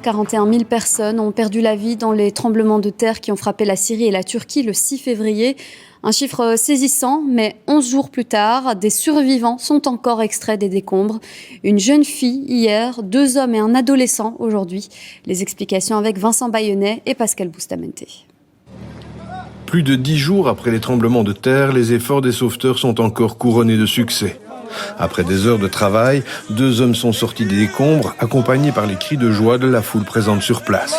41 000 personnes ont perdu la vie dans les tremblements de terre qui ont frappé la Syrie et la Turquie le 6 février. Un chiffre saisissant, mais 11 jours plus tard, des survivants sont encore extraits des décombres. Une jeune fille hier, 2 hommes et un adolescent aujourd'hui. Les explications avec Vincent Bayennet et Pascal Boustamente. Plus de 10 jours après les tremblements de terre, les efforts des sauveteurs sont encore couronnés de succès. Après des heures de travail, 2 hommes sont sortis des décombres, accompagnés par les cris de joie de la foule présente sur place.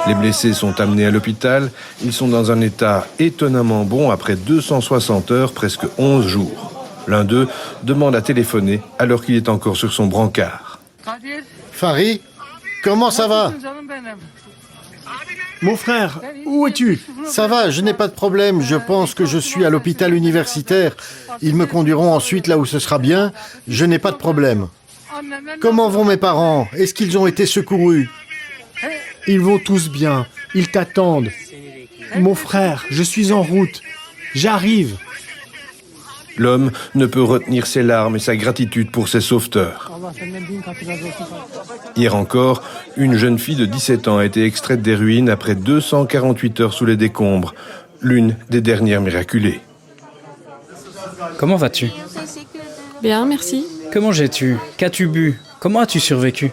Les blessés sont amenés à l'hôpital. Ils sont dans un état étonnamment bon après 260 heures, presque 11 jours. L'un d'eux demande à téléphoner alors qu'il est encore sur son brancard. Farid, comment ça va? Mon frère, où es-tu? Ça va, je n'ai pas de problème. Je pense que je suis à l'hôpital universitaire. Ils me conduiront ensuite là où ce sera bien. Je n'ai pas de problème. Comment vont mes parents? Est-ce qu'ils ont été secourus? Ils vont tous bien, ils t'attendent. Mon frère, je suis en route. J'arrive. L'homme ne peut retenir ses larmes et sa gratitude pour ses sauveteurs. Hier encore, une jeune fille de 17 ans a été extraite des ruines après 248 heures sous les décombres, l'une des dernières miraculées. Comment vas-tu? Bien, merci. Comment j'ai-tu? Qu'as-tu bu? Comment as-tu survécu?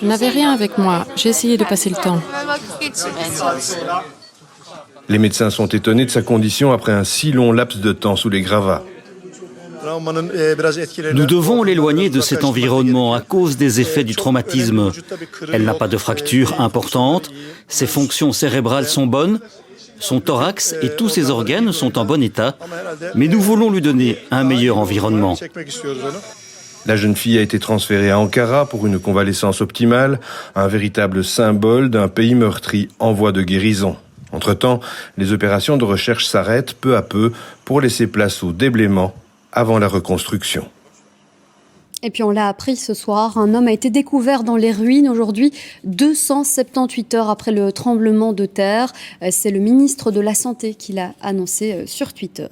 Je n'avais rien avec moi. J'ai essayé de passer le temps. Les médecins sont étonnés de sa condition après un si long laps de temps sous les gravats. Nous devons l'éloigner de cet environnement à cause des effets du traumatisme. Elle n'a pas de fracture importante, ses fonctions cérébrales sont bonnes, son thorax et tous ses organes sont en bon état, mais nous voulons lui donner un meilleur environnement. La jeune fille a été transférée à Ankara pour une convalescence optimale, un véritable symbole d'un pays meurtri en voie de guérison. Entre-temps, les opérations de recherche s'arrêtent peu à peu pour laisser place au déblaiement avant la reconstruction. Et puis on l'a appris ce soir, un homme a été découvert dans les ruines aujourd'hui, 278 heures après le tremblement de terre. C'est le ministre de la Santé qui l'a annoncé sur Twitter.